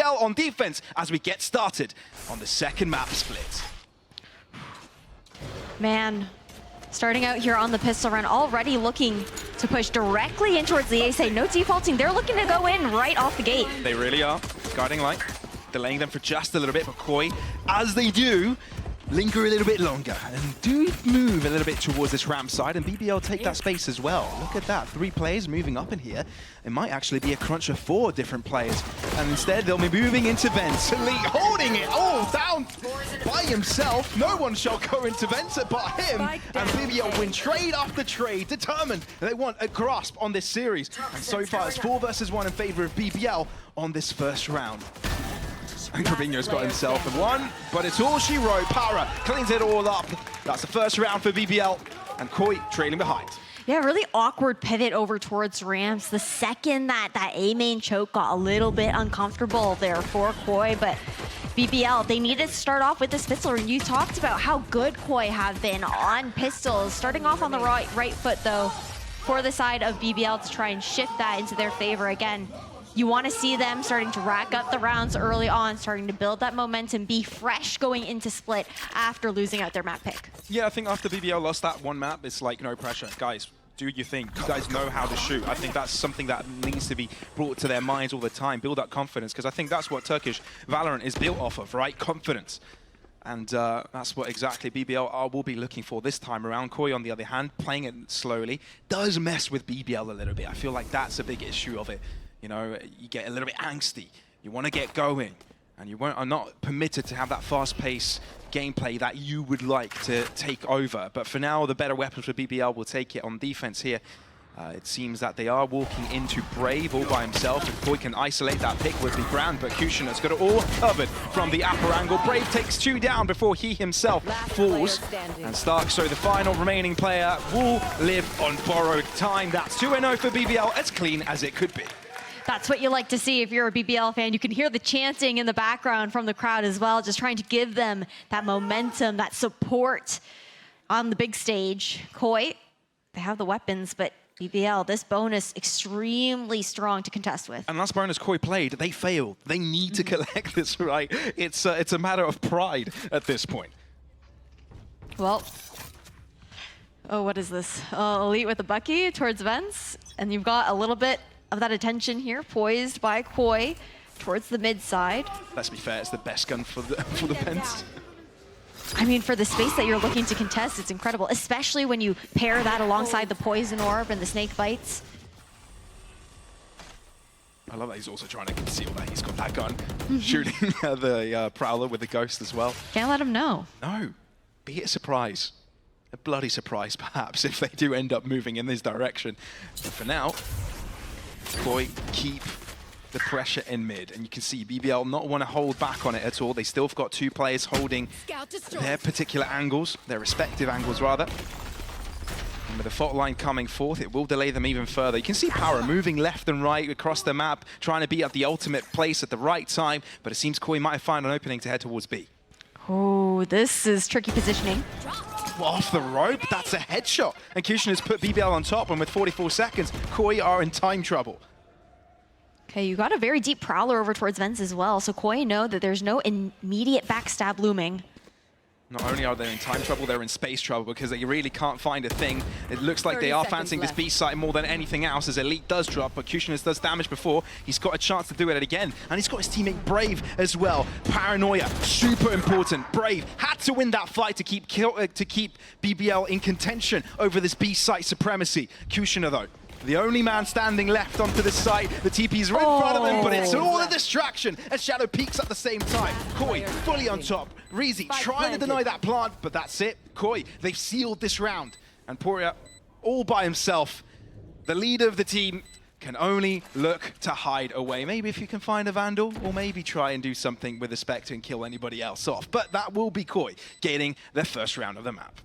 BBL on defense as we get started on the second map split. Man, starting out here on the pistol run, already looking to push directly in towards the ace. No defaulting, they're looking to go in right off the gate. They really are. Guarding light, delaying them for just a little bit, but Koi, as they do, linger a little bit longer and do move a little bit towards this ramp side, and BBL take that space as well. Look at that, 3 players moving up in here. It might actually be a crunch of 4 different players, and instead they'll be moving into vents. Elite holding it all down by himself. No one shall go into vents but him, and BBL win trade after trade, determined they want a grasp on this series. And so far it's 4 versus 1 in favor of BBL on this first round. And Trevino's got himself a 1, but it's all she wrote. Para cleans it all up. That's the first round for BBL, and Koi trailing behind. Yeah, really awkward pivot over towards ramps. The second that A main choke got a little bit uncomfortable there for Koi, but BBL, they needed to start off with this pistol, and you talked about how good Koi have been on pistols. Starting off on the right foot, though, for the side of BBL to try and shift that into their favor again. You want to see them starting to rack up the rounds early on, starting to build that momentum, be fresh going into split after losing out their map pick. Yeah, I think after BBL lost that one map, it's like no pressure. Guys, do your thing. You guys know how to shoot. I think that's something that needs to be brought to their minds all the time. Build up confidence, because I think that's what Turkish Valorant is built off of, right? Confidence. And that's what exactly BBL will be looking for this time around. Koi, on the other hand, playing it slowly, does mess with BBL a little bit. I feel like that's a big issue of it. You know, you get a little bit angsty. You want to get going, and you are not permitted to have that fast-paced gameplay that you would like to take over. But for now, the better weapons for BBL will take it on defense here. It seems that they are walking into Brave all by himself. If Koi can isolate that pick would be grand, but Kushina's got it all covered from the upper angle. Brave takes 2 down before he himself falls. And Stark, so the final remaining player, will live on borrowed time. That's 2-0 for BBL, as clean as it could be. That's what you like to see if you're a BBL fan. You can hear the chanting in the background from the crowd as well, just trying to give them that momentum, that support on the big stage. Koi, they have the weapons, but BBL, this bonus extremely strong to contest with. And last bonus Koi played, they failed. They need to collect this, right? It's a matter of pride at this point. Well, oh, what is this? Elite with the Bucky towards vents, and you've got a little bit of that attention here, poised by Koi towards the mid side. Let's be fair, it's the best gun for the vents. I mean, for the space that you're looking to contest, it's incredible, especially when you pair that alongside the poison orb and the snake bites. I love that he's also trying to conceal that he's got that gun, shooting the Prowler with the Ghost as well. Can't let him know. No, be it a surprise. A bloody surprise, perhaps, if they do end up moving in this direction. But for now, Koi keep the pressure in mid, and you can see BBL not want to hold back on it at all. They still have got 2 players holding their particular angles, their respective angles rather. And with the fault line coming forth, it will delay them even further. You can see Power moving left and right across the map, trying to be at the ultimate place at the right time, but it seems Koi might have found an opening to head towards B. Oh, this is tricky positioning. Off the rope, that's a headshot. And Kushin has put BBL on top, and with 44 seconds, Koi are in time trouble. Okay, you got a very deep Prowler over towards vents as well, so Koi know that there's no immediate backstab looming. Not only are they in time trouble, they're in space trouble because they really can't find a thing. It looks like they are fancying this B site more than anything else as Elite does drop, but Kushner does damage before. He's got a chance to do it again, and he's got his teammate Brave as well. Paranoia, super important. Brave had to win that fight to keep BBL in contention over this B site supremacy. Kushner though, the only man standing left onto the site. The TP's right in front of him, but it's all a distraction as Shadow peeks at the same time. Koi fully on top. Reezy trying to deny that plant, but that's it. Koi, they've sealed this round. And Poria, all by himself, the leader of the team, can only look to hide away. Maybe if you can find a Vandal, or maybe try and do something with the Spectre and kill anybody else off. But that will be Koi gaining their first round of the map.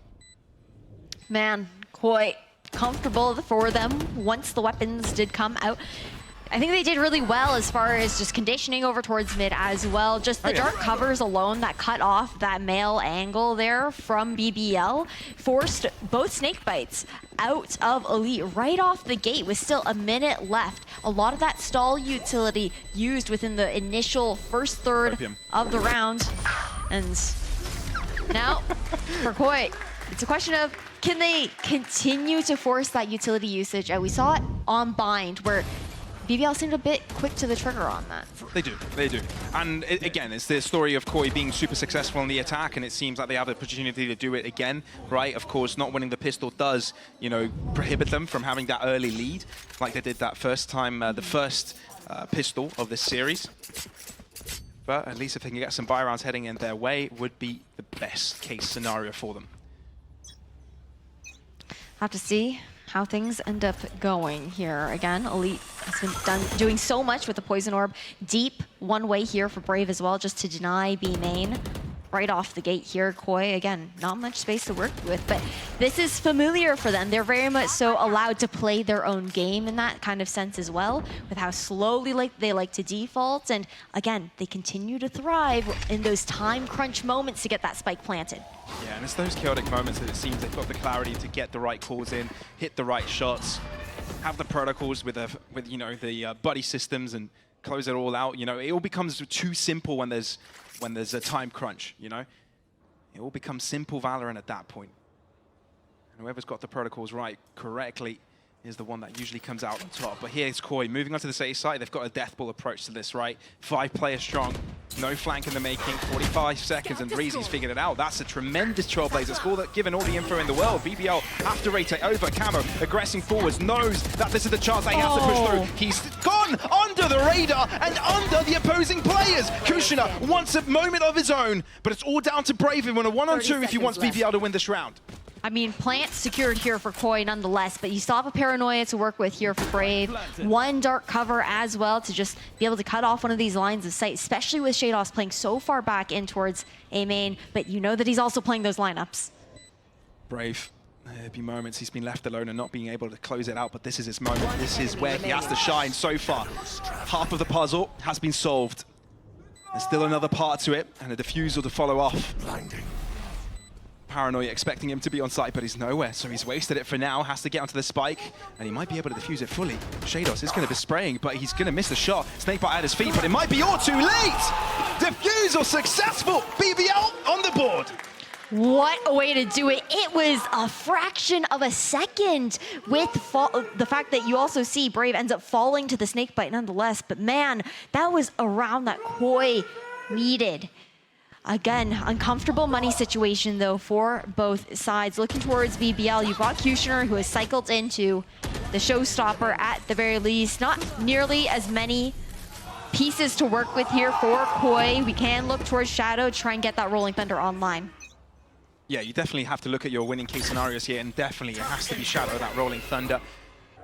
Man, Koi comfortable for them once the weapons did come out. I think they did really well as far as just conditioning over towards mid as well. Just the dark covers alone that cut off that male angle there from BBL forced both snake bites out of Elite right off the gate with still a minute left. A lot of that stall utility used within the initial first third of the round. And now for Koi, it's a question of, can they continue to force that utility usage? And we saw it on Bind where BBL seemed a bit quick to the trigger on that. They do, they do. And again, it's the story of Koi being super successful in the attack, and it seems like they have the opportunity to do it again, right? Of course, not winning the pistol does, you know, prohibit them from having that early lead, like they did that first time, the first pistol of this series. But at least if they can get some buy rounds heading in their way, it would be the best case scenario for them. Have to see how things end up going here. Again, Elite has been doing so much with the Poison Orb. Deep one way here for Brave as well, just to deny B main. Right off the gate here, Koi, again, not much space to work with, but this is familiar for them. They're very much so allowed to play their own game in that kind of sense as well, with how slowly they like to default. And again, they continue to thrive in those time crunch moments to get that spike planted. Yeah, and it's those chaotic moments that it seems they've got the clarity to get the right calls in, hit the right shots, have the protocols with you know, the buddy systems and close it all out. You know, it all becomes too simple when there's a time crunch, you know? It all becomes simple Valorant at that point. And whoever's got the protocols right correctly is the one that usually comes out on top. But here's Koi moving onto the safe side. They've got a death ball approach to this, right? 5 players strong, no flank in the making, 45 seconds, and Breezy's figured it out. That's a tremendous Trailblazer score that, given all the info in the world, BBL have to rotate over. Camo aggressing forwards, knows that this is the chance that he has to push through. He's gone under the radar and under the opposing players. Kushina wants a moment of his own, but it's all down to Brave in a 1-on-2 if he wants BBL to win this round. I mean, plant secured here for Koi nonetheless, but you still have a Paranoia to work with here for Brave. One dark cover as well to just be able to cut off one of these lines of sight, especially with Shadows playing so far back in towards A main, but you know that he's also playing those lineups. Brave. There'll be moments he's been left alone and not being able to close it out, but this is his moment. This is where he has to shine so far. Half of the puzzle has been solved. There's still another part to it, and a defusal to follow off. Blinding. Paranoia expecting him to be on site, but he's nowhere, so he's wasted it for now. Has to get onto the spike, and he might be able to defuse it fully. Shadows is going to be spraying, but he's going to miss the shot. Snakebite at his feet, but it might be all too late! Defusal successful! BBL on the board! What a way to do it. It was a fraction of a second with the fact that you also see Brave ends up falling to the Snakebite nonetheless, but man, that was a round that Koi needed. Again, uncomfortable money situation, though, for both sides. Looking towards BBL, you've got Kushner, who has cycled into the showstopper at the very least. Not nearly as many pieces to work with here for Koi. We can look towards Shadow, try and get that Rolling Thunder online. Yeah, you definitely have to look at your winning case scenarios here, and definitely it has to be Shadow. That Rolling Thunder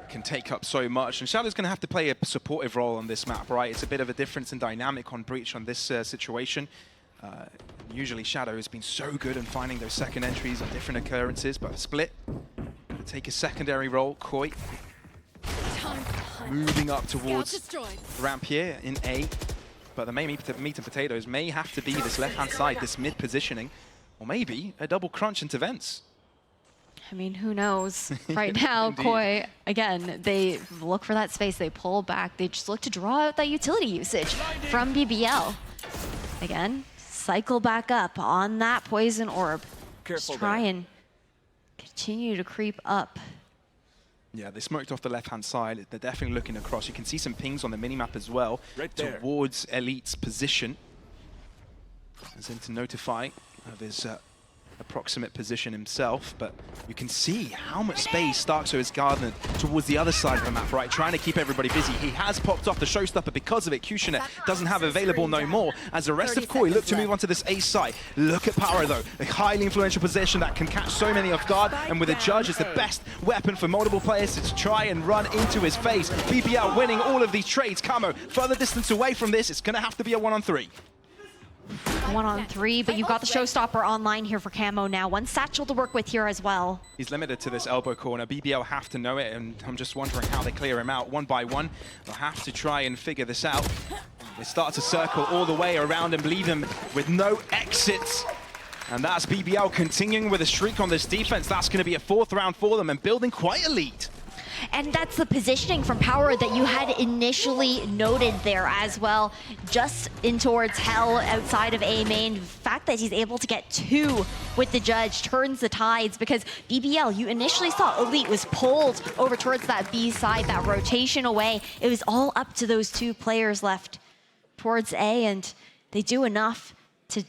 can take up so much, and Shadow's going to have to play a supportive role on this map, right? It's a bit of a difference in dynamic on Breach on this situation. Usually Shadow has been so good in finding those second entries on different occurrences, but Split take a secondary role. Koi moving up towards the ramp here in A, but the main meat and potatoes may have to be this left-hand side, this mid positioning, or maybe a double crunch into vents. I mean, who knows? Right now, Koi, again, they look for that space, they pull back, they just look to draw out that utility usage from BBL. Again, cycle back up on that Poison Orb. Just try and continue to creep up. Yeah, they smoked off the left-hand side. They're definitely looking across. You can see some pings on the minimap as well towards Elite's position. As in to notify of his approximate position himself, but you can see how much space Starkso has garnered towards the other side of the map, right? Trying to keep everybody busy. He has popped off the showstopper because of it. Kushner doesn't have available no more, as the rest of Koi look to move onto this A side. Look at Power though, a highly influential position that can catch so many off guard, and with a Judge, it's the best weapon for multiple players to try and run into his face. BBL winning all of these trades. Camo further distance away from this, it's gonna have to be a 1-on-3. 1-on-3, but you've got the showstopper online here for Camo now. One satchel to work with here as well. He's limited to this elbow corner. BBL have to know it, and I'm just wondering how they clear him out. One by one, they'll have to try and figure this out. They start to circle all the way around and leave him with no exits. And that's BBL continuing with a streak on this defense. That's going to be a 4th round for them and building quite a lead. And that's the positioning from Power that you had initially noted there as well. Just in towards Hell outside of A main. The fact that he's able to get 2 with the judge turns the tides, because BBL, you initially saw Elite was pulled over towards that B side, that rotation away. It was all up to those 2 players left towards A, and they do enough to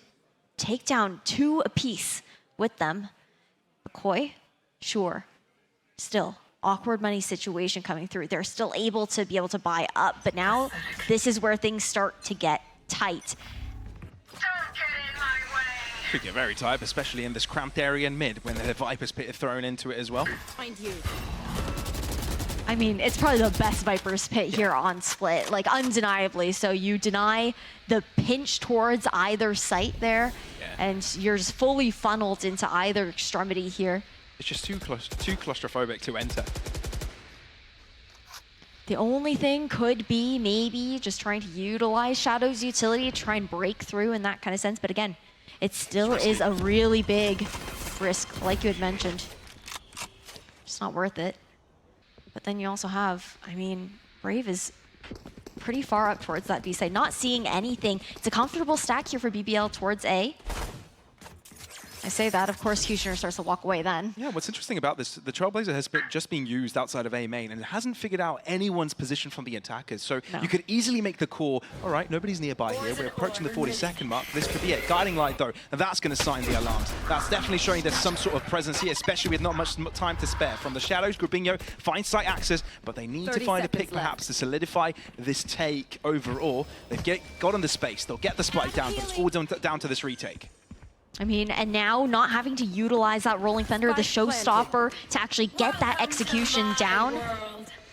take down 2 apiece with them. McCoy, sure, still awkward money situation coming through. They're still able to buy up, but now this is where things start to get tight. Could get very tight, especially in this cramped area in mid when the Viper's Pit is thrown into it as well. I mean, it's probably the best Viper's Pit here on Split, like undeniably. So you deny the pinch towards either site there, and you're just fully funneled into either extremity here. It's just too claustrophobic to enter. The only thing could be maybe just trying to utilize Shadow's utility to try and break through in that kind of sense. But again, it still is a really big risk, like you had mentioned. It's not worth it. But then you also have, I mean, Brave is pretty far up towards that B side, not seeing anything. It's a comfortable stack here for BBL towards A. I say that, of course, Kushner starts to walk away then. Yeah, what's interesting about this, the Trailblazer has just been used outside of A main, and it hasn't figured out anyone's position from the attackers. So you could easily make the call, all right, nobody's nearby here. We're approaching the 40-second mark. This could be it. Guiding Light, though, and that's going to sign the alarms. That's definitely showing there's some sort of presence here, especially with not much time to spare. From the Shadows, Grubinho finds site access, but they need to find a pick, perhaps, to solidify this take overall. They've got on the space. They'll get the spike down, but it's all down to this retake. I mean, and now not having to utilize that Rolling Thunder, the showstopper, to actually get that execution down.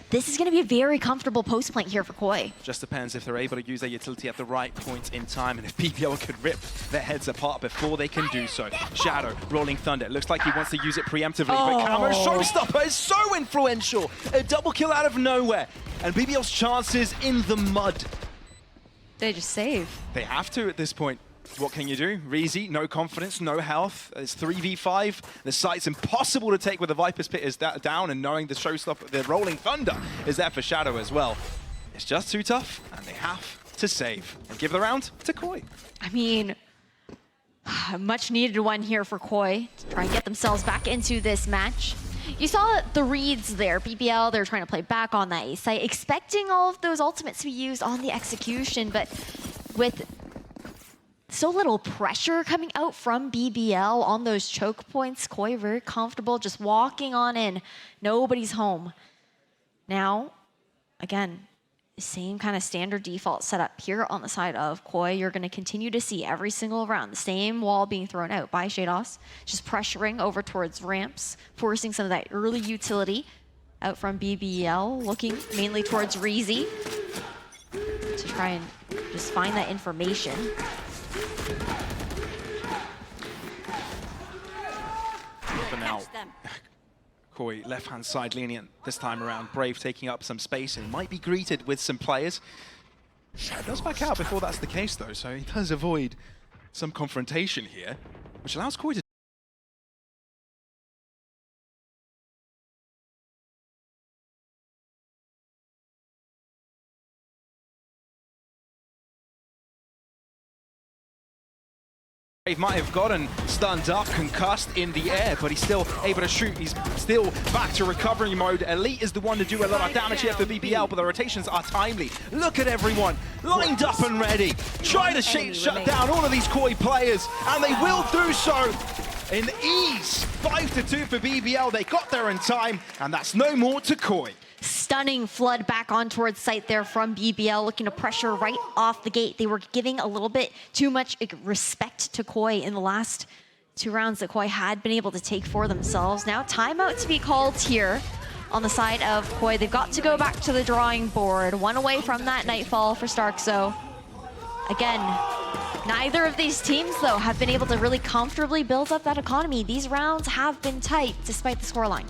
This is going to be a very comfortable post plant here for Koi. Just depends if they're able to use their utility at the right point in time, and if BBL could rip their heads apart before they can do so. Shadow, Rolling Thunder. It looks like he wants to use it preemptively, but Camo's showstopper is so influential. A double kill out of nowhere, and BBL's chances in the mud. They just save. They have to at this point. What can you do? Reezy, no confidence, no health. It's 3v5. The site's impossible to take with the Viper's Pit is down, and knowing the showstopper, the Rolling Thunder is there for Shadow as well. It's just too tough, and they have to save and give the round to Koi. I mean, a much needed one here for Koi to try and get themselves back into this match. You saw the reads there. BBL, they're trying to play back on that A site, expecting all of those ultimates to be used on the execution, but with so little pressure coming out from BBL on those choke points, Koi very comfortable just walking on in. Nobody's home. Now, again, same kind of standard default setup here on the side of Koi. You're going to continue to see every single round the same wall being thrown out by Shados, just pressuring over towards ramps, forcing some of that early utility out from BBL, looking mainly towards Reezy to try and just find that information. But now, Koi left-hand side lenient this time around. Brave taking up some space and might be greeted with some players. Shadow does back out before that's the case, though, so he does avoid some confrontation here, which allows Koi to Brave might have gotten stunned up, concussed in the air, but he's still able to shoot. He's still back to recovery mode. Elite is the one to do a lot of damage here for BBL, but the rotations are timely. Look at everyone lined up and ready. Try to shut down all of these Koi players, and they will do so in ease. 5-2 for BBL. They got there in time, and that's no more to Koi. Stunning flood back on towards site there from BBL, looking to pressure right off the gate. They were giving a little bit too much respect to Koi in the last 2 rounds that Koi had been able to take for themselves. Now timeout to be called here on the side of Koi. They've got to go back to the drawing board. 1 away from that Nightfall for Starkzo. Again, Neither of these teams, though, have been able to really comfortably build up that economy. These rounds have been tight despite the scoreline.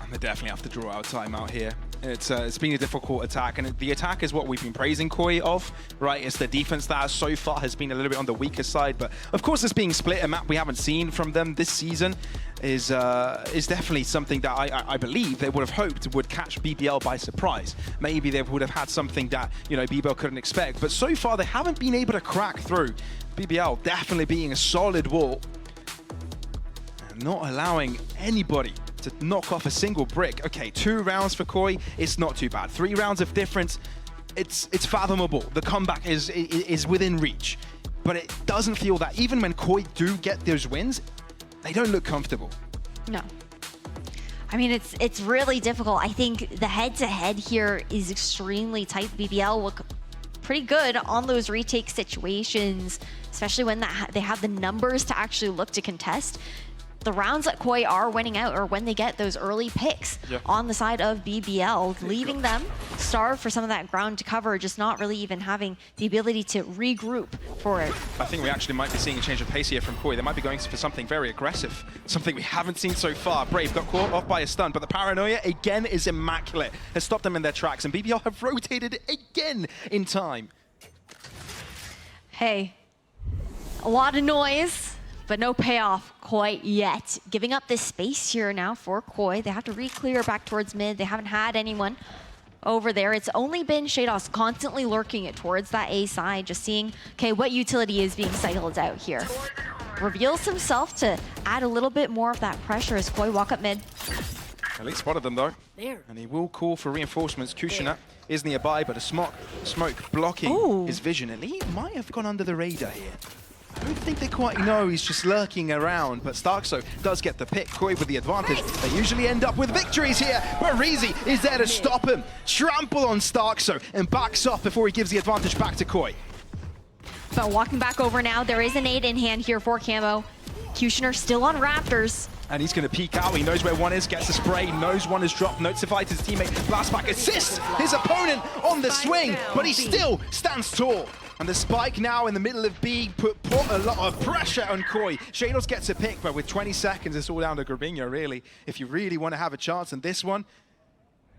And they definitely have to draw out timeout here. It's been a difficult attack, and the attack is what we've been praising Koi of, right? It's the defense that so far has been a little bit on the weaker side, but of course it's being split. A map we haven't seen from them this season is definitely something that I believe they would have hoped would catch BBL by surprise. Maybe they would have had something that, you know, BBL couldn't expect, but so far they haven't been able to crack through. BBL definitely being a solid wall and not allowing anybody to knock off a single brick. Okay, 2 rounds for Koi, it's not too bad. 3 rounds of difference, it's fathomable. The comeback is within reach. But it doesn't feel that even when Koi do get those wins, they don't look comfortable. No. I mean, it's really difficult. I think the head-to-head here is extremely tight. BBL look pretty good on those retake situations, especially when they have the numbers to actually look to contest. The rounds that Koi are winning out are when they get those early picks on the side of BBL, leaving them starved for some of that ground to cover, just not really even having the ability to regroup for it. I think we actually might be seeing a change of pace here from Koi. They might be going for something very aggressive, something we haven't seen so far. Brave got caught off by a stun, but the paranoia again is immaculate, has stopped them in their tracks, and BBL have rotated again in time. Hey, a lot of noise, but no payoff quite yet. Giving up this space here now for Koi. They have to re-clear back towards mid. They haven't had anyone over there. It's only been Shados constantly lurking it towards that A side, just seeing, okay, what utility is being cycled out here. Reveals himself to add a little bit more of that pressure as Koi walk up mid. At least spotted them though. And he will call for reinforcements. Kushina is nearby, but a smoke blocking his vision. And he might have gone under the radar here. I don't think they quite know he's just lurking around, but Starkso does get the pick. Koi with the advantage. They usually end up with victories here, but Reezy is there to stop him. Trample on Starkso and backs off before he gives the advantage back to Koi. But walking back over now, there is a nade in hand here for Camo. Kushner still on Raptors. And he's going to peek out. He knows where one is, gets a spray, knows one is dropped, notified his teammate. Blast back assists his opponent on the swing, but he still stands tall. And the spike now in the middle of B put a lot of pressure on Koi. Shados gets a pick, but with 20 seconds, it's all down to Gravino, really. If you really want to have a chance in this one,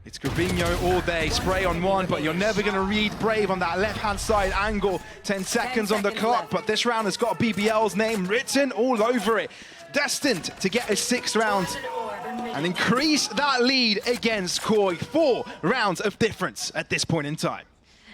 it's Gravino all day. Spray on one, but you're never going to read Brave on that left-hand side angle. 10 seconds on the clock, but this round has got BBL's name written all over it. Destined to get a 6th round and increase that lead against Koi. 4 rounds of difference at this point in time.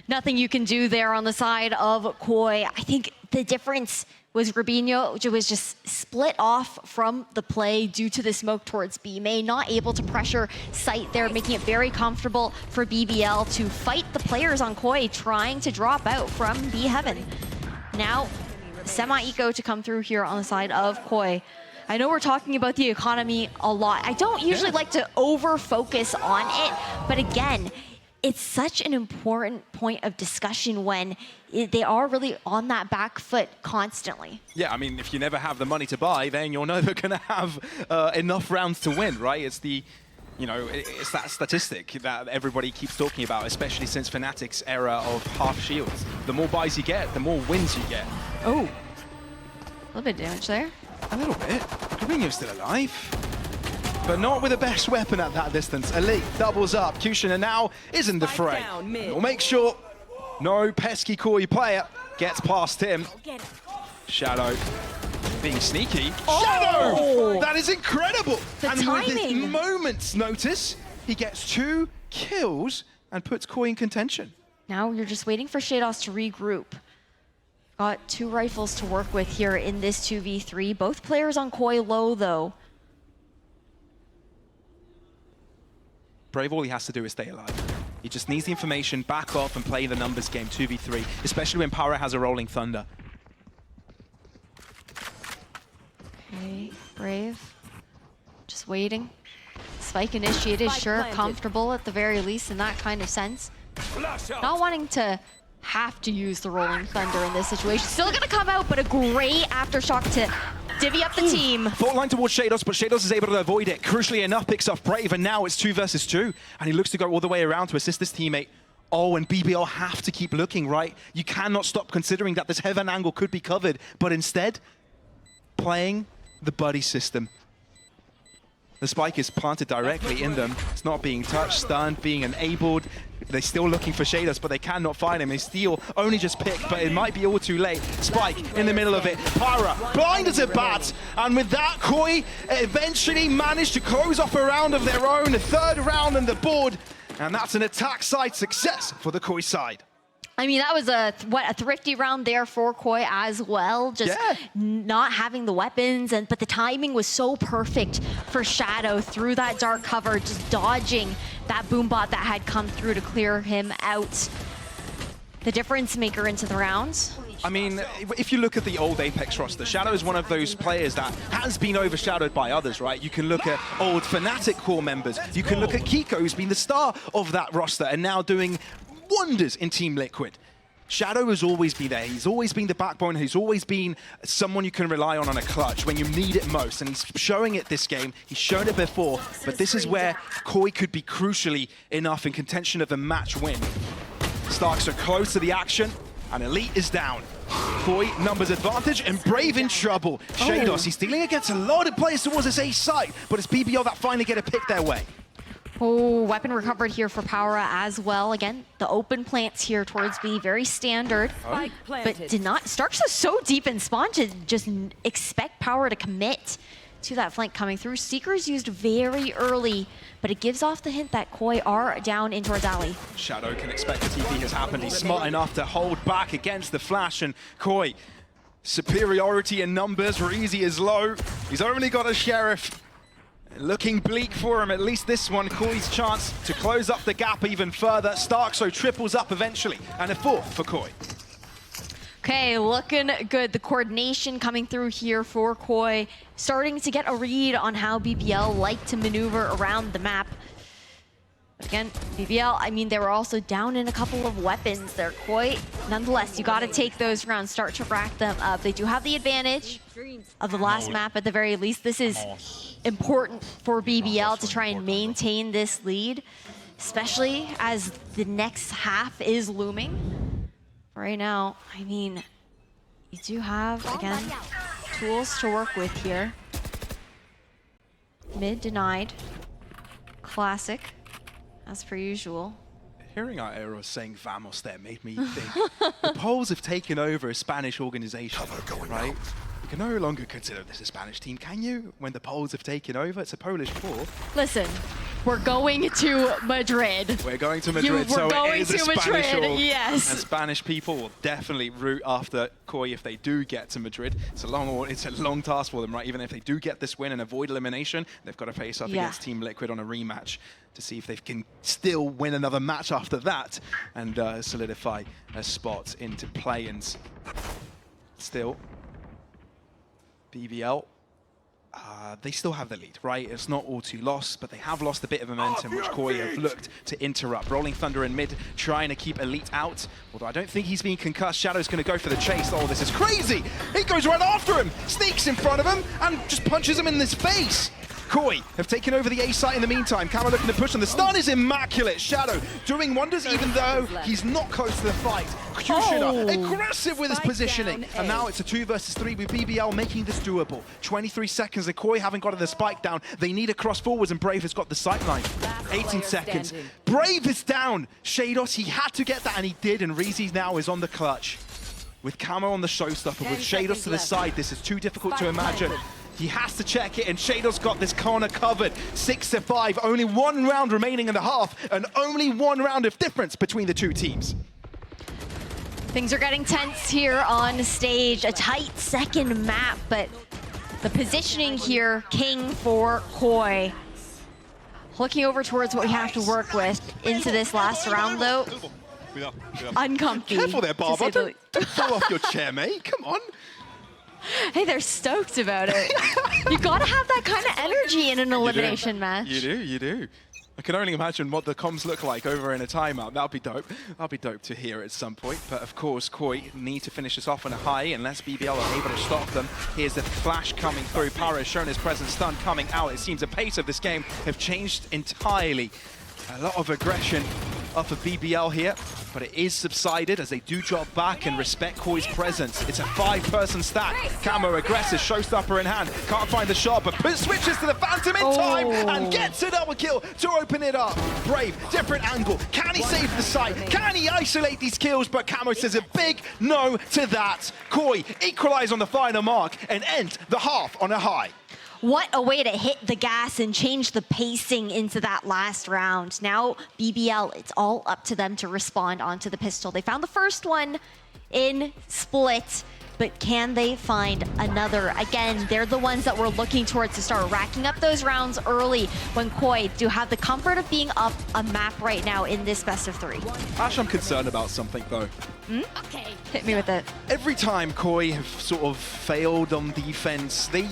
Nothing you can do there on the side of Koi. I think the difference was Rubinho, which was just split off from the play due to the smoke towards B. May not able to pressure site there, making it very comfortable for BBL to fight the players on Koi, trying to drop out from B Heaven. Now, semi-eco to come through here on the side of Koi. I know we're talking about the economy a lot. I don't usually like to over-focus on it, but again, it's such an important point of discussion when they are really on that back foot constantly. Yeah, I mean, if you never have the money to buy, then you're never going to have enough rounds to win, right? It's the, you know, it's that statistic that everybody keeps talking about, especially since Fnatic's era of half shields. The more buys you get, the more wins you get. Oh, a little bit of damage there. A little bit. Gravino's still alive. But not with the best weapon at that distance. Elite doubles up. Kushina now is in the fray. We'll make sure no pesky Koi player gets past him. Shadow being sneaky. Shadow! That is incredible! The and timing. with this moment's notice, he gets 2 kills and puts Koi in contention. Now you're just waiting for Shados to regroup. Got 2 rifles to work with here in this 2v3. Both players on Koi low though. Brave, all he has to do is stay alive. He just needs the information, back off and play the numbers game 2v3, especially when Power has a rolling thunder. Okay, Brave. Just waiting. Spike initiated, sure, comfortable at the very least in that kind of sense. Not wanting to have to use the rolling thunder in this situation. Still gonna come out, but a great aftershock to divvy up the team. Fault line towards Shados, but Shados is able to avoid it. Crucially enough, picks off Brave, and now it's 2 versus 2. And he looks to go all the way around to assist his teammate Oh, and BBL have to keep looking, right? You cannot stop considering that this heaven angle could be covered, but instead, playing the buddy system. The spike is planted directly in them. It's not being touched, stunned, being enabled. They're still looking for Shados, but they cannot find him. His steal only just picked, but it might be all too late. Spike in the middle of it. Pyra, blind as a bat. And with that, Koi eventually managed to close off a round of their own. A third round on the board. And that's an attack side success for the Koi side. I mean, that was a thrifty round there for Koi as well. Just not having the weapons, but the timing was so perfect for Shadow through that dark cover, just dodging that boom bot that had come through to clear him out. The difference maker into the rounds. I mean, if you look at the old Apex roster, Shadow is one of those players that has been overshadowed by others, right? You can look at old Fnatic core members. You can look at Kiko, who's been the star of that roster and now doing wonders in Team Liquid. Shadow has always been there. He's always been the backbone. He's always been someone you can rely on a clutch when you need it most. And he's showing it this game. He's shown it before. But this is where Koi could be crucially enough in contention of a match win. Starks are close to the action, and Elite is down. Koi numbers advantage, and Brave in trouble. Shados, he's dealing against a lot of players towards this A site, but it's BBL that finally get a pick their way. Oh, weapon recovered here for Power as well. Again, the open plants here towards B, very standard, but did not. Starks is so deep in spawn to just expect Power to commit to that flank coming through. Seeker's used very early, but it gives off the hint that Koi are down in towards alley. Shadow can expect the TP has happened. He's smart enough to hold back against the flash, and Koi, superiority in numbers, Reezy is low. He's only got a Sheriff. Looking bleak for him, at least this one. Koi's chance to close up the gap even further. Starkso triples up eventually, and a fourth for Koi. Okay, looking good. The coordination coming through here for Koi. Starting to get a read on how BBL like to maneuver around the map. But again, BBL, I mean, they were also down in a couple of weapons there. Koi, nonetheless, you got to take those rounds, start to rack them up. They do have the advantage of the last map at the very least. This is important for BBL to try and maintain this lead, especially as the next half is looming. Right now, I mean, you do have, again, tools to work with here. Mid denied. Classic, as per usual. Hearing our Eros saying Vamos there made me think the Poles have taken over a Spanish organization, right? You can no longer consider this a Spanish team, can you? When the Poles have taken over, it's a Polish war. Listen, we're going to Madrid. We're going to Madrid, so it is a Spanish org. Yes. And Spanish people will definitely root after Koi if they do get to Madrid. It's a long task for them, right? Even if they do get this win and avoid elimination, they've got to face off against Team Liquid on a rematch to see if they can still win another match after that and solidify a spot into play-ins. Still, BBL, they still have the lead, right? It's not all too lost, but they have lost a bit of momentum, which Koi have looked to interrupt. Rolling Thunder in mid, trying to keep Elite out. Although I don't think he's being concussed. Shadow's going to go for the chase. Oh, this is crazy! He goes right after him, sneaks in front of him, and just punches him in his face. Koi have taken over the A site in the meantime. Camera looking to push, and the stun is immaculate. Shadow doing wonders even though he's not close to the fight. Kushina aggressive with his positioning. And now it's a 2 versus 3 with BBL making this doable. 23 seconds, and Koi haven't gotten the spike down. They need a cross forwards, and Brave has got the sightline. 18 seconds. Brave is down. Shados, he had to get that, and he did, and Reezy now is on the clutch. With Camo on the showstopper, with Shados to the side, this is too difficult to imagine. He has to check it, and Shadows got this corner covered. 6-5, only 1 round remaining in the half, and only 1 round of difference between the two teams. Things are getting tense here on stage. A tight second map, but the positioning here, king for Koi. Looking over towards what we have to work with into this last round, though. Uncomfy. Careful there, Barber. Don't fall off your chair, mate. Come on. Hey, they're stoked about it. You gotta have that kind of energy in an elimination match. You do, you do. I can only imagine what the comms look like over in a timeout. That'll be dope. That'll be dope to hear at some point. But of course, Koi need to finish this off on a high unless BBL are able to stop them. Here's the flash coming through. Pyra has shown his presence, stun coming out. It seems the pace of this game have changed entirely. A lot of aggression for BBL here, but it is subsided as they do drop back and respect Koi's presence. It's a 5-person stack. Camo aggressive, showstopper in hand. Can't find the shot, but switches to the Phantom in time and gets a double kill to open it up. Brave, different angle. Can he save the site? Can he isolate these kills? But Camo says a big no to that. Koi equalize on the final mark and end the half on a high. What a way to hit the gas and change the pacing into that last round. Now, BBL, it's all up to them to respond onto the pistol. They found the first one in split, but can they find another? Again, they're the ones that we're looking towards to start racking up those rounds early when Koi do have the comfort of being up a map right now in this best of 3. Ash, I'm concerned about something though. Okay, hit me with it. Every time Koi have sort of failed on defense, they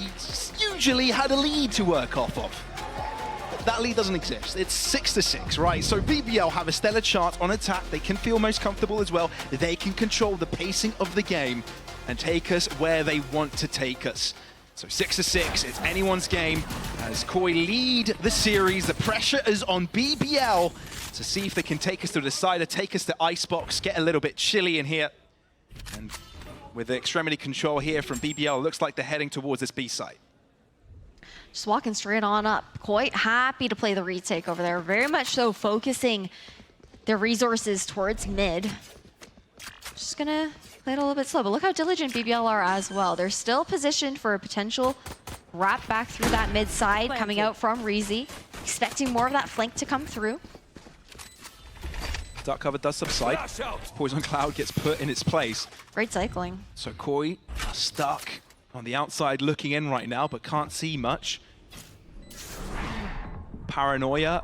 usually had a lead to work off of. That lead doesn't exist. It's 6-6, right? So BBL have a stellar chance on attack. They can feel most comfortable as well. They can control the pacing of the game and take us where they want to take us. So 6-6, it's anyone's game. As Koi lead the series, the pressure is on BBL to see if they can take us to the decider, take us to Icebox, get a little bit chilly in here. And with the extremity control here from BBL, looks like they're heading towards this B site. Just walking straight on up. Quite happy to play the retake over there. Very much so focusing their resources towards mid. Just gonna play it a little bit slow, but look how diligent BBL are as well. They're still positioned for a potential wrap back through that mid side coming out from Reezy. Expecting more of that flank to come through. Dark cover does subside. Poison Cloud gets put in its place. Great cycling. So Koi are stuck on the outside looking in right now, but can't see much. Paranoia.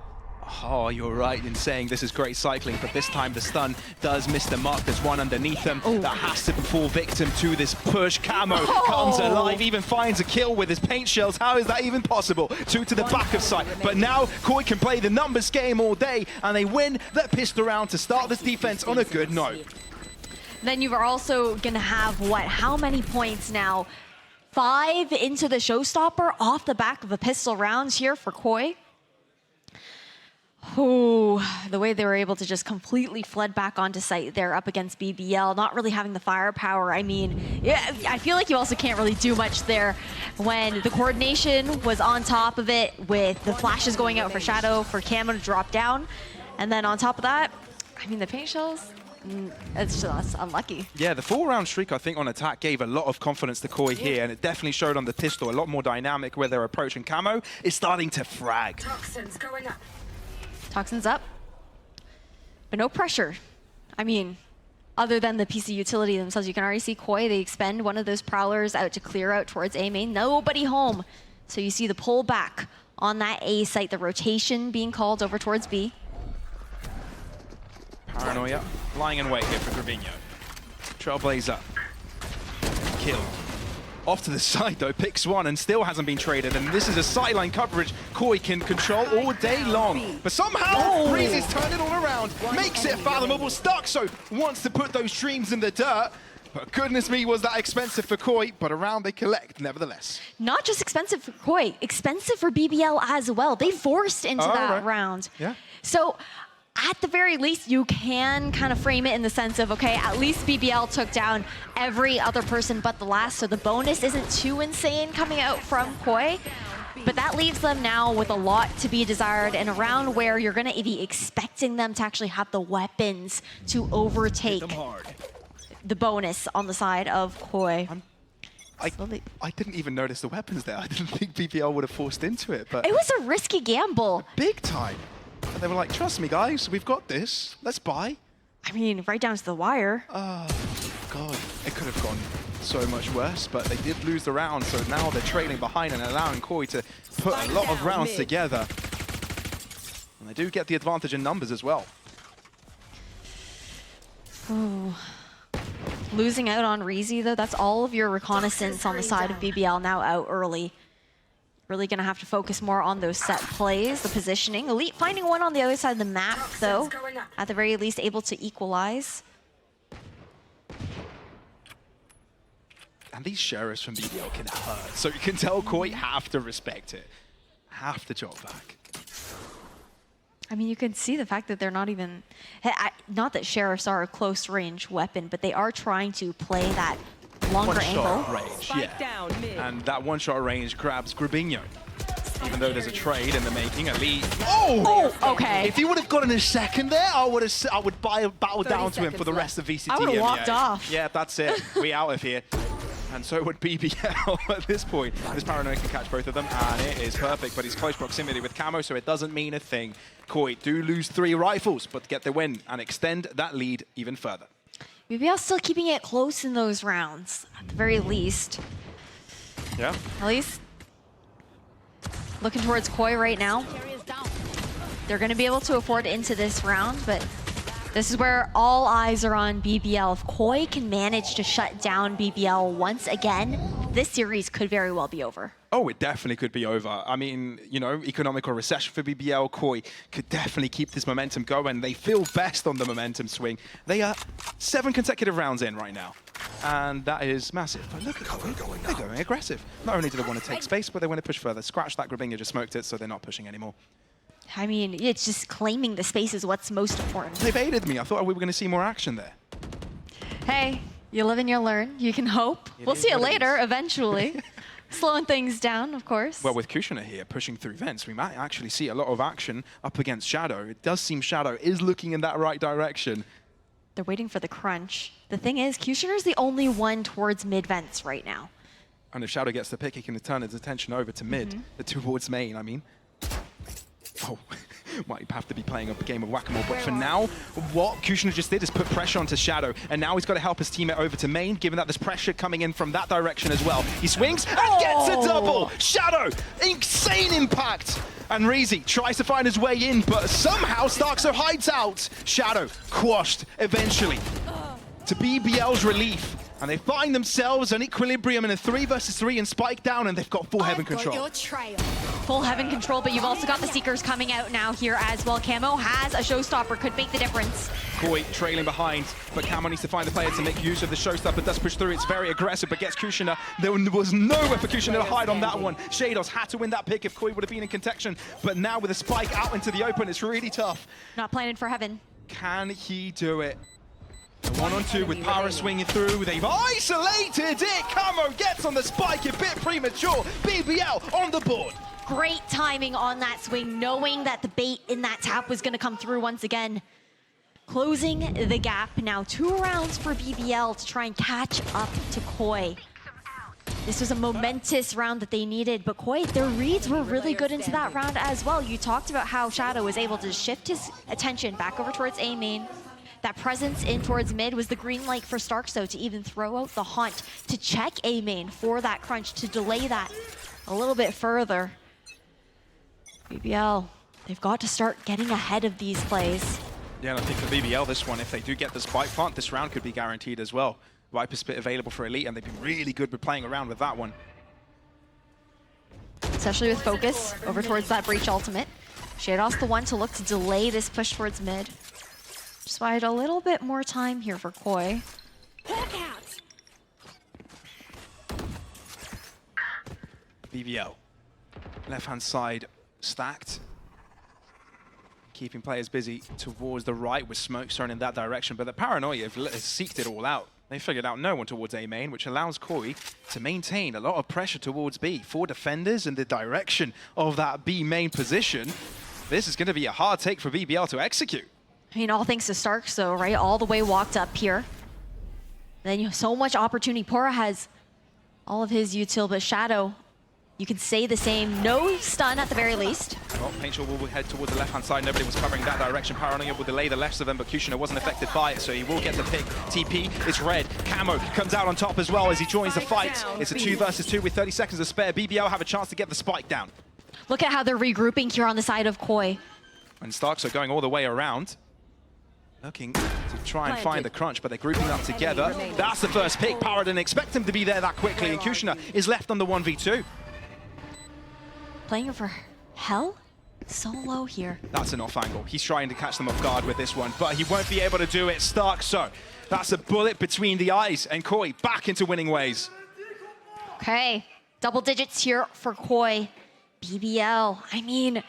Oh, you're right in saying this is great cycling, but this time the stun does miss the mark. There's one underneath them that has to fall victim to this push. Camo comes alive, even finds a kill with his paint shells. How is that even possible? 2 to the back of sight. But now Koi can play the numbers game all day, and they win that pistol round to start this defense on a good note. Then you are also gonna have what? How many points now? 5 into the showstopper off the back of a pistol round here for Koi. Ooh, the way they were able to just completely flood back onto site there up against BBL, not really having the firepower. I mean, yeah, I feel like you also can't really do much there when the coordination was on top of it with the flashes going out for Shadow, for Camo to drop down. And then on top of that, I mean, the paint shells, it's just unlucky. Yeah, the 4-round streak, I think, on attack gave a lot of confidence to Koi here, and it definitely showed on the pistol, a lot more dynamic where they're approaching. Camo is starting to frag. Toxins going up. Toxins up, but no pressure. I mean, other than the PC utility themselves, you can already see Koi, they expend one of those prowlers out to clear out towards A main. Nobody home. So you see the pullback on that A site, the rotation being called over towards B. Paranoia, lying in wait here for Gravino. Trailblazer, kill. Off to the side though, picks one and still hasn't been traded, and this is a sideline coverage Koi can control all day long. But somehow, Breezy's turned it all around, makes it fathomable. Stuck, so wants to put those streams in the dirt. But goodness me, was that expensive for Koi, but a round they collect nevertheless. Not just expensive for Koi, expensive for BBL as well. They forced into that round. Yeah. So, at the very least, you can kind of frame it in the sense of, okay, at least BBL took down every other person but the last, so the bonus isn't too insane coming out from Koi. But that leaves them now with a lot to be desired in a round where you're going to be expecting them to actually have the weapons to overtake the bonus on the side of Koi. I didn't even notice the weapons there. I didn't think BBL would have forced into it, but it was a risky gamble. Big time. And they were like, trust me, guys, we've got this. Let's buy. I mean, right down to the wire. Oh, God. It could have gone so much worse, but they did lose the round, so now they're trailing behind and allowing Koi to put a lot of rounds together. And they do get the advantage in numbers as well. Ooh. Losing out on Reezy, though, that's all of your reconnaissance on the side of BBL now out early. Really gonna have to focus more on those set plays, the positioning. Elite finding one on the other side of the map, though. At the very least, able to equalize. And these sheriffs from BBL can hurt. So you can tell Koi have to respect it. Have to drop back. I mean, you can see the fact that they're not even, not that sheriffs are a close range weapon, but they are trying to play that longer angle. One-shot range, yeah. And that one-shot range grabs Grabinho. Even though there's a trade in the making, Elite. Oh, okay. If he would have gotten a second there, I would bow down to him for the rest of VCT. I would have walked off. Yeah, that's it. We out of here. And so would BBL at this point. This Paranoia can catch both of them, and it is perfect, but he's close proximity with Camo, so it doesn't mean a thing. Koi do lose 3 rifles, but get the win and extend that lead even further. BBL still keeping it close in those rounds, at the very least. Yeah. At least looking towards Koi right now. They're going to be able to afford into this round, but this is where all eyes are on BBL. If Koi can manage to shut down BBL once again, this series could very well be over. Oh, it definitely could be over. I mean, you know, economical recession for BBL. Koi could definitely keep this momentum going. They feel best on the momentum swing. They are 7 consecutive rounds in right now. And that is massive. But look at Koi. They're going aggressive. Not only do they want to take space, but they want to push further. Scratch that, Grabinho just smoked it, so they're not pushing anymore. I mean, it's just claiming the space is what's most important. They baited me. I thought we were going to see more action there. Hey, you live and you learn. You can hope. We'll see it later, eventually. Slowing things down, of course. Well, with Kushner here pushing through vents, we might actually see a lot of action up against Shadow. It does seem Shadow is looking in that right direction. They're waiting for the crunch. The thing is, Kushner's the only one towards mid vents right now. And if Shadow gets the pick, he can turn his attention over to mid, towards main, I mean. Oh, might have to be playing a game of whack-a-mole, but for now, what Kushner just did is put pressure onto Shadow, and now he's got to help his teammate over to main, given that there's pressure coming in from that direction as well. He swings and gets a double! Shadow, insane impact! And Reezy tries to find his way in, but somehow Starkso hides out. Shadow quashed eventually. To BBL's relief. And they find themselves an equilibrium in a 3 versus 3 and Spike down, and they've got full heaven control. Full heaven control, but you've also got the Seekers coming out now here as well. Camo has a showstopper, could make the difference. Koi trailing behind, but Camo needs to find a player to make use of the showstopper. Does push through, it's very aggressive, but gets Kushner. There was nowhere for Kushner to hide on that one. Shados had to win that pick if Koi would have been in contention, but now with a Spike out into the open, it's really tough. Not planning for heaven. Can he do it? 1-on-2 with Power swinging through. They've isolated it. Camo gets on the Spike, a bit premature. BBL on the board. Great timing on that swing, knowing that the bait in that tap was going to come through once again. Closing the gap now. 2 rounds for BBL to try and catch up to Koi. This was a momentous round that they needed, but Koi, their reads were really good into that round as well. You talked about how Shadow was able to shift his attention back over towards A main. That presence in towards mid was the green light for Starkso to even throw out the Haunt, to check A main for that crunch, to delay that a little bit further. BBL, they've got to start getting ahead of these plays. Yeah, and I think for BBL, this one, if they do get the Spike plant, this round could be guaranteed as well. Viper Spit available for Elite, and they've been really good with playing around with that one. Especially with focus over towards that Breach ultimate. Shados the one to look to delay this push towards mid. Just wanted a little bit more time here for Koi. BBL, left-hand side stacked. Keeping players busy towards the right with smoke starting in that direction, but the Paranoia have seeked it all out. They figured out no one towards A main, which allows Koi to maintain a lot of pressure towards B. 4 defenders in the direction of that B main position. This is going to be a hard take for BBL to execute. I mean, all thanks to Starkso, right? All the way walked up here. Then you have so much opportunity. Pora has all of his util, but Shadow, you can say the same. No stun at the very least. Well, Paintshot will head towards the left-hand side. Nobody was covering that direction. Paranoia will delay the left of them, but Kushner wasn't affected by it, so he will get the pick. TP, it's red. Camo comes out on top as well as he joins the fight. It's a 2 versus 2 with 30 seconds to spare. BBL have a chance to get the Spike down. Look at how they're regrouping here on the side of Koi. And Starks are going all the way around. Looking to try and find the crunch, but they're grouping up together. That's the first pick. Power didn't expect him to be there that quickly, and Kushner is left on the 1v2. Playing for Hell? So low here. That's an off angle. He's trying to catch them off guard with this one, but he won't be able to do it. Starkso, that's a bullet between the eyes, and Koi back into winning ways. Okay, double digits here for Koi. BBL, I mean,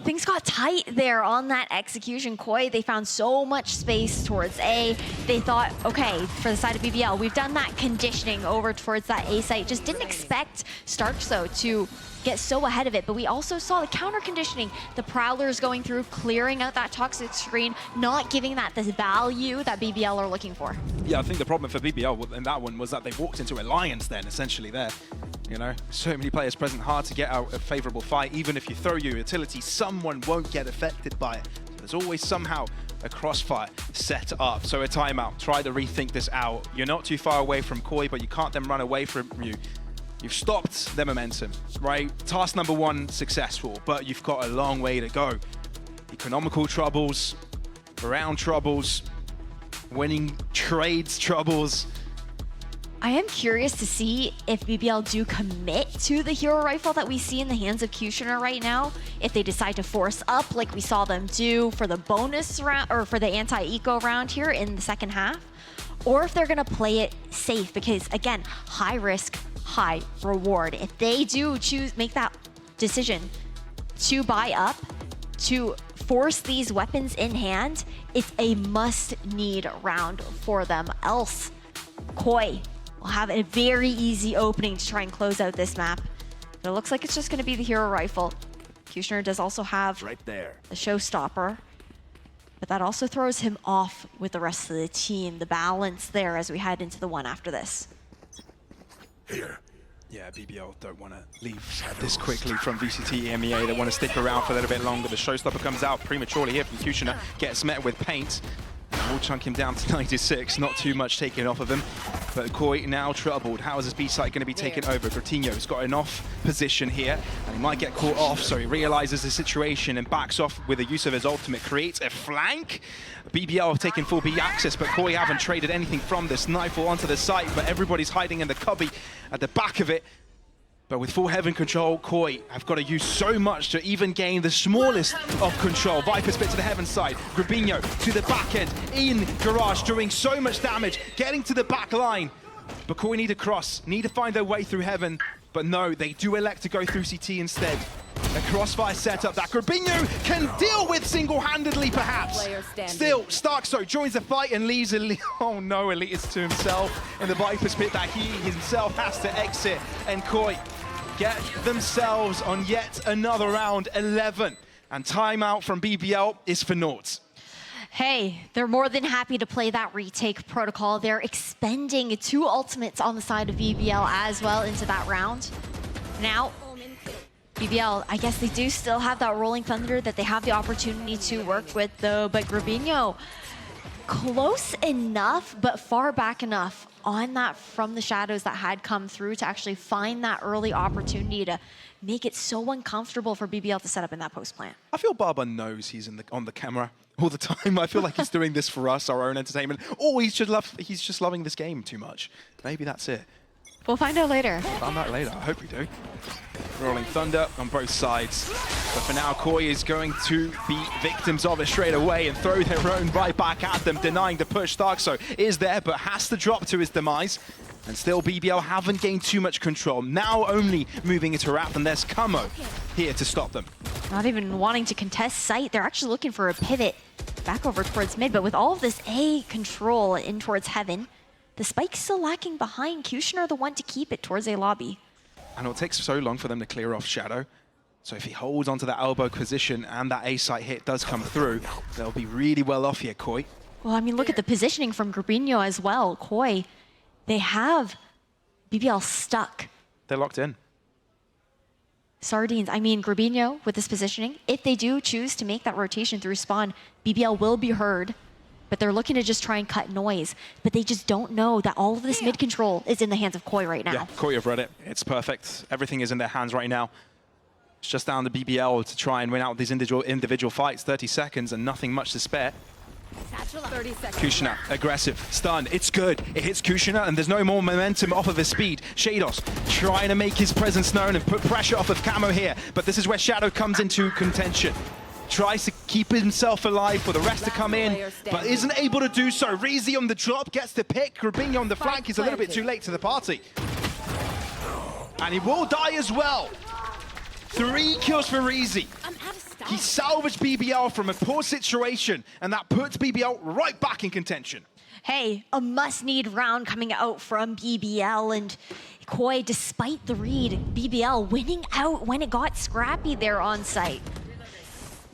Things got tight there on that execution. Koi, they found so much space towards A. They thought, okay, for the side of BBL, we've done that conditioning over towards that A site. Just didn't expect Starks, though, to get so ahead of it. But we also saw the counter conditioning, the Prowlers going through, clearing out that toxic screen, not giving that this value that BBL are looking for. Yeah, I think the problem for BBL in that one was that they walked into Alliance then, essentially there. You know, so many players present, hard to get out a favorable fight. Even if you throw your utility, someone won't get affected by it. So there's always somehow a crossfire set up. So a timeout, try to rethink this out. You're not too far away from Koi, but you can't then run away from you. You've stopped their momentum, right? Task number 1 successful, but you've got a long way to go. Economical troubles, round troubles, winning trades troubles. I am curious to see if BBL do commit to the hero rifle that we see in the hands of Kushner right now. If they decide to force up like we saw them do for the bonus round or for the anti-eco round here in the second half, or if they're gonna play it safe because again, high risk, high reward. If they do make that decision to buy up, to force these weapons in hand, it's a must-need round for them. Else, Koi will have a very easy opening to try and close out this map. But it looks like it's just going to be the hero rifle. Kushner does also have right there, the showstopper, but that also throws him off with the rest of the team. The balance there as we head into the one after this. here. Yeah, BBL don't want to leave this quickly from VCT Emea. They want to stick around for a little bit longer. The showstopper comes out prematurely here from Kushner, gets met with paint. We'll chunk him down to 96, not too much taken off of him. But Koi now troubled. How is this B site going to be taken over? Coutinho's got an off position here, and he might get caught off, so he realizes the situation and backs off with the use of his ultimate, creates a flank. BBL have taken full B access, but Koi haven't traded anything from this. Nightfall onto the site, but everybody's hiding in the cubby at the back of it. But with full heaven control, Koi have got to use so much to even gain the smallest of control. Viper spit to the heaven side. Grabinho to the back end in Garage, doing so much damage, getting to the back line. But Koi need a cross, need to find their way through heaven. But no, they do elect to go through CT instead. A crossfire setup that Grabinho can deal with single-handedly, perhaps. Still, Starkso joins the fight and leaves Elite. Oh no, Elite is to himself in the Viper's pit that he himself has to exit. And Koi get themselves on yet another round, 11. And timeout from BBL is for naught. Hey, they're more than happy to play that retake protocol. They're expending 2 ultimates on the side of BBL as well into that round. Now, BBL, I guess they do still have that Rolling Thunder that they have the opportunity to work with, though. But Grabinho, close enough, but far back enough on that from the shadows that had come through to actually find that early opportunity to make it so uncomfortable for BBL to set up in that post plant. I feel Barber knows he's on the camera all the time. I feel like he's doing this for us, our own entertainment. Or he's just loving this game too much. Maybe that's it. We'll find out later. Find out later. I hope we do. Rolling Thunder on both sides. But for now, Koi is going to be victims of it straight away and throw their own right back at them, denying the push. Starkso is there, but has to drop to his demise. And still, BBL haven't gained too much control. Now only moving it around, and there's Camo here to stop them. Not even wanting to contest site. They're actually looking for a pivot back over towards mid, but with all of this A control in towards heaven, the spike's still lacking behind. Kushner the one to keep it towards A lobby. And it'll take so long for them to clear off Shadow. So if he holds onto that elbow position and that A site hit does come through, they'll be really well off here, Koi. Well, I mean, look at the positioning from Grabinho as well. Koi, they have BBL stuck. They're locked in. Sardines, I mean, Grabinho with this positioning, if they do choose to make that rotation through spawn, BBL will be heard. But they're looking to just try and cut noise. But they just don't know that all of this mid control is in the hands of Koi right now. Yeah, Koi have read it. It's perfect. Everything is in their hands right now. It's just down to BBL to try and win out these individual fights. 30 seconds and nothing much to spare. 30 seconds. Kushner, aggressive, stun, it's good. It hits Kushner and there's no more momentum off of his speed. Shados trying to make his presence known and put pressure off of Camo here. But this is where Shadow comes into contention. Tries to keep himself alive for the rest to come in, but isn't able to do so. Reezy on the drop, gets the pick. Grabinho on the flank is a little bit too late to the party. And he will die as well. 3 kills for Reezy. He salvaged BBL from a poor situation, and that puts BBL right back in contention. Hey, a must-need round coming out from BBL, and Koi, despite the read, BBL winning out when it got scrappy there on site.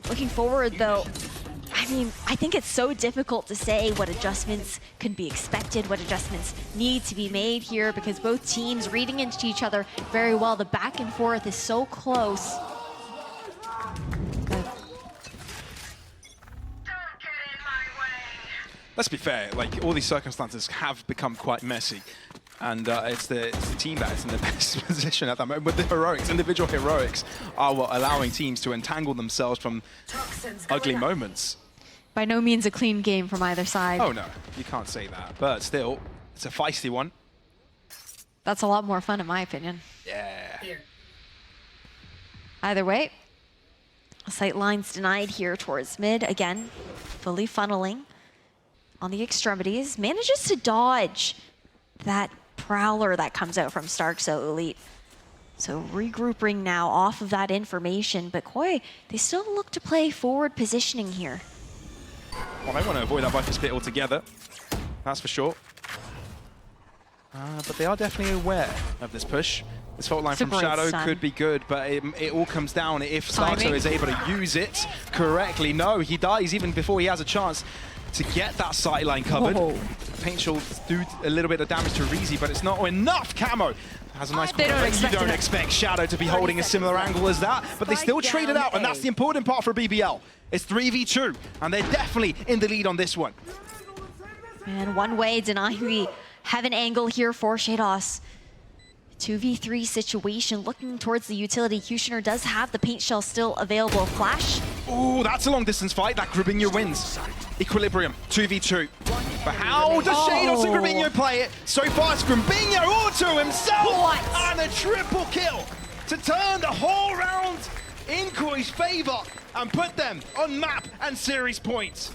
Looking forward, though, I mean, I think it's so difficult to say what adjustments can be expected, what adjustments need to be made here, because both teams reading into each other very well. The back and forth is so close. Let's be fair, like, all these circumstances have become quite messy. And it's the team that is in the best position at that moment. But the heroics, individual heroics, are what allowing teams to entangle themselves from ugly moments. By no means a clean game from either side. Oh no, you can't say that. But still, it's a feisty one. That's a lot more fun in my opinion. Yeah. Either way, sight lines denied here towards mid. Again, fully funneling on the extremities. Manages to dodge that prowler that comes out from Stark so Elite. So regrouping now off of that information, but Koi, they still look to play forward positioning here. Well, they want to avoid that Viper split altogether, that's for sure. But they are definitely aware of this push. This fault line from Shadow could be good, but it all comes down if Sato is able to use it correctly. No, he dies even before he has a chance to get that sideline covered. Whoa. Paint shell do a little bit of damage to Reezy, but it's not enough. Camo has a nice corner. You don't expect Shadow to be holding a similar angle as that, but they still trade it out, and that's the important part for BBL. It's 3v2, and they're definitely in the lead on this one. And one way denying the heaven angle here for Shados. 2v3 situation, looking towards the utility. Kushner does have the paint shell still available. Flash. Ooh, that's a long distance fight. That Grubinho wins. Equilibrium, 2v2. But how does Shados and Grubinho play it? So far, it's Grubinho all to himself. And a triple kill to turn the whole round in Koi's favor and put them on map and series points.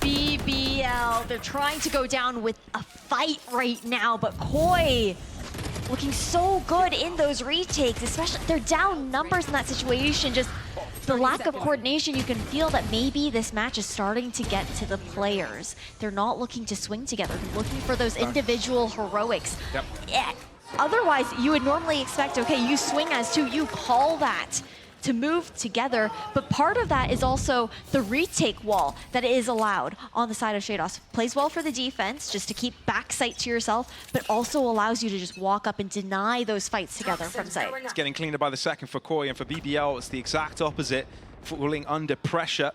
BBL, they're trying to go down with a fight right now, but Koi looking so good in those retakes, especially they're down numbers in that situation. Just the lack of coordination, you can feel that maybe this match is starting to get to the players. They're not looking to swing together, they're looking for those individual heroics. Yep. Yeah. Otherwise, you would normally expect, okay, you swing as two, you call that to move together, but part of that is also the retake wall that is allowed on the side of Shados. Plays well for the defense, just to keep back sight to yourself, but also allows you to just walk up and deny those fights together from sight. It's getting cleaner by the second for Koi, and for BBL, it's the exact opposite, falling under pressure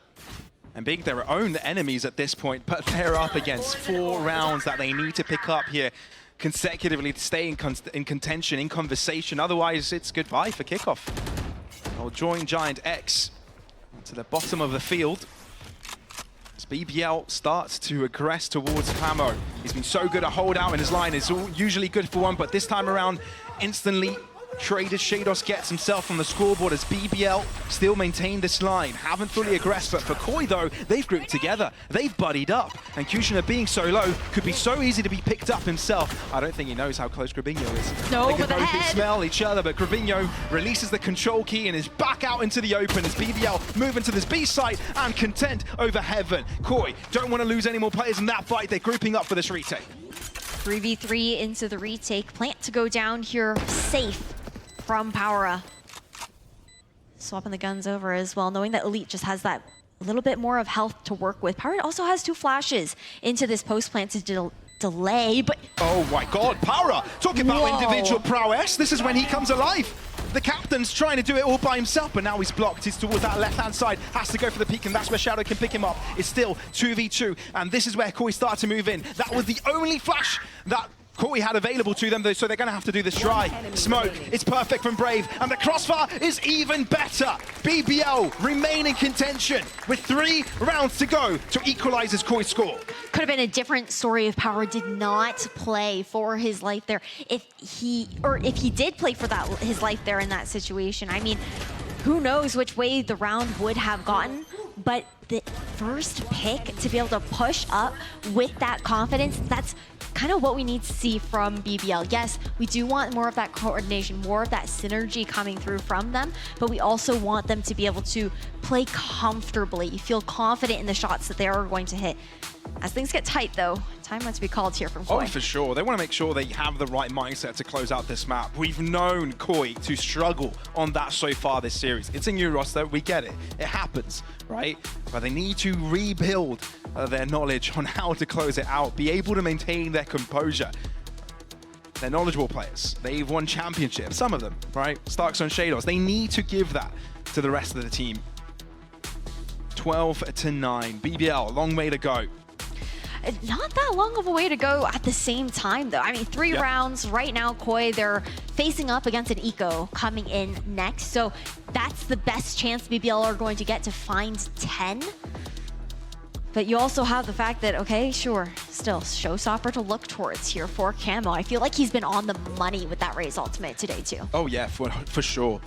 and being their own enemies at this point, but they're up against 4 rounds that they need to pick up here consecutively to stay in contention, in conversation. Otherwise, it's goodbye for Kickoff. They'll join Giant X to the bottom of the field as BBL starts to aggress towards Camo. He's been so good at hold out in his line. It's usually good for one, but this time around, instantly traded. Shados gets himself on the scoreboard as BBL still maintain this line. Haven't fully aggressed, but for Koi though, they've grouped together. They've buddied up, and Kushner being so low could be so easy to be picked up himself. I don't think he knows how close Grubinho is. No, they but can both smell each other, but Grubinho releases the control key and is back out into the open as BBL move into this B site and content over heaven. Koi don't want to lose any more players in that fight. They're grouping up for this retake. 3v3 into the retake. Plant to go down here safe from Power. Swapping the guns over as well, knowing that Elite just has that little bit more of health to work with. Power also has 2 flashes into this post plant to delay, but... Oh my god, Power! Talk about individual prowess. This is when he comes alive. The captain's trying to do it all by himself, but now he's blocked. He's towards that left-hand side, has to go for the peek, and that's where Shadow can pick him up. It's still 2v2, and this is where Koi started to move in. That was the only flash that Koi had available to them, though, so they're going to have to do this dry. Smoke, it's perfect from Brave, and the crossfire is even better. BBL remain in contention with 3 rounds to go to equalize his Koi score. Could have been a different story if Power did not play for his life there. If he did play for his life there in that situation, I mean, who knows which way the round would have gotten, but the first pick to be able to push up with that confidence, that's kind of what we need to see from BBL. Yes, we do want more of that coordination, more of that synergy coming through from them, but we also want them to be able to play comfortably, feel confident in the shots that they are going to hit. As things get tight though, time must be called here from Koi. Oh, for sure. They want to make sure they have the right mindset to close out this map. We've known Koi to struggle on that so far this series. It's a new roster, we get it. It happens, right? But they need to rebuild their knowledge on how to close it out, be able to maintain their composure. They're knowledgeable players. They've won championships, some of them, right? Starks on Shados. They need to give that to the rest of the team. 12-9. BBL, long way to go. Not that long of a way to go at the same time, though. I mean, 3 rounds right now. Koi, they're facing up against an Eco coming in next. So that's the best chance BBL are going to get to find 10. But you also have the fact that, okay, sure, still, showstopper to look towards here for Camo. I feel like he's been on the money with that Raze ultimate today, too. Oh, yeah, for sure.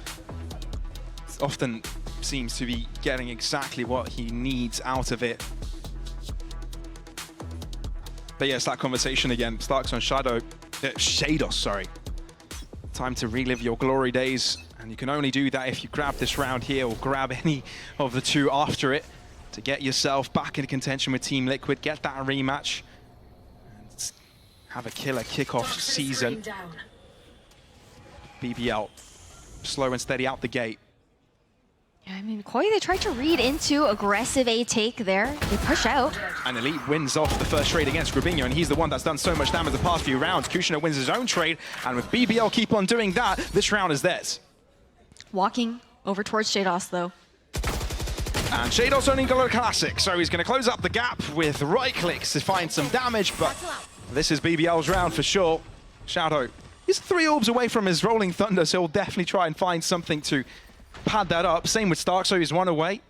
Often seems to be getting exactly what he needs out of it. But yeah, it's that conversation again. Starks on Shados, sorry. Time to relive your glory days. And you can only do that if you grab this round here or grab any of the 2 after it to get yourself back into contention with Team Liquid, get that rematch, and have a killer kickoff season. BBL, slow and steady out the gate. I mean, Koi, they tried to read into aggressive A take there. They push out. And Elite wins off the first trade against Grubinho, and he's the one that's done so much damage the past few rounds. Kushner wins his own trade, and with BBL keep on doing that, this round is theirs. Walking over towards Shados, though. And Shados only got a classic, so he's going to close up the gap with right clicks to find some damage, but this is BBL's round for sure. Shadow, he's 3 orbs away from his Rolling Thunder, so he'll definitely try and find something to pad that up. Same with Stark, so he's 1 away.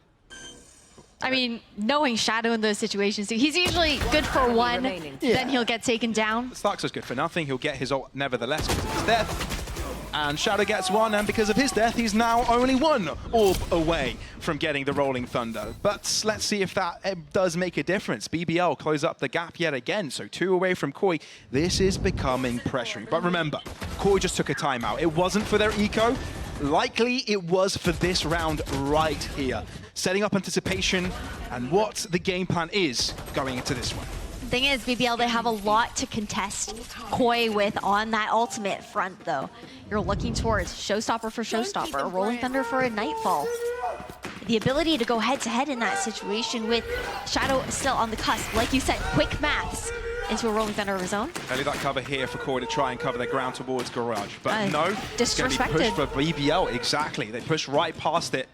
I mean, knowing Shadow in those situations, he's usually good for 1, then he'll get taken down. Starks is good for nothing. He'll get his ult nevertheless because of his death. And Shadow gets 1, and because of his death, he's now only 1 orb away from getting the Rolling Thunder. But let's see if that does make a difference. BBL close up the gap yet again, so 2 away from Koi. This is becoming pressuring. But remember, Koi just took a timeout. It wasn't for their eco. Likely it was for this round right here. Setting up anticipation and what the game plan is going into this one. Thing is, BBL, they have a lot to contest Koi with on that ultimate front, though. You're looking towards Showstopper for Showstopper, a Rolling Thunder for a Nightfall. The ability to go head-to-head in that situation with Shadow still on the cusp. Like you said, quick maths into a Rolling Thunder of his own. Only that cover here for Koi to try and cover their ground towards Garage. But no, it's going to be pushed for BBL, exactly. They push right past it.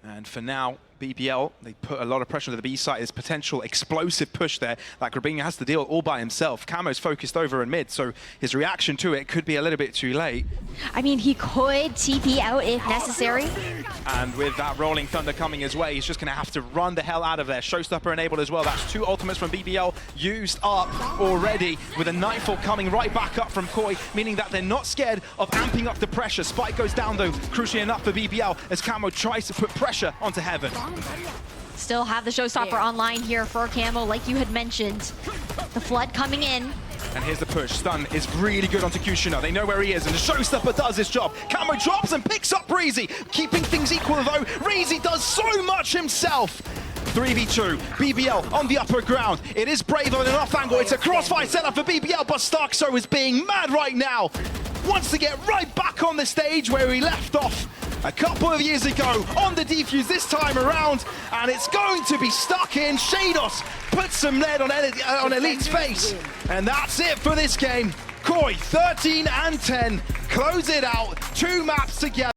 And for now, BBL, they put a lot of pressure on the B side. There's potential explosive push there that Grubinho has to deal all by himself. Camo's focused over in mid, so his reaction to it could be a little bit too late. I mean, he could TP out if necessary. And with that Rolling Thunder coming his way, he's just going to have to run the hell out of there. Showstopper enabled as well. That's 2 ultimates from BBL used up already, with a Nightfall coming right back up from Koi, meaning that they're not scared of amping up the pressure. Spike goes down, though, crucially enough for BBL, as Camo tries to put pressure onto Heaven. Still have the Showstopper online here for Camo, like you had mentioned. The Flood coming in. And here's the push. Stun is really good onto Kushner. They know where he is, and the Showstopper does his job. Camo drops and picks up Reezy. Keeping things equal, though. Reezy does so much himself. 3v2, BBL on the upper ground. It is Brave on an off angle. It's a crossfire setup for BBL, but Starkso is being mad right now. Wants to get right back on the stage where he left off a couple of years ago on the defuse this time around, and it's going to be stuck in. Shados puts some lead on Elite's face, and that's it for this game. Koi 13-10, close it out, 2 maps together.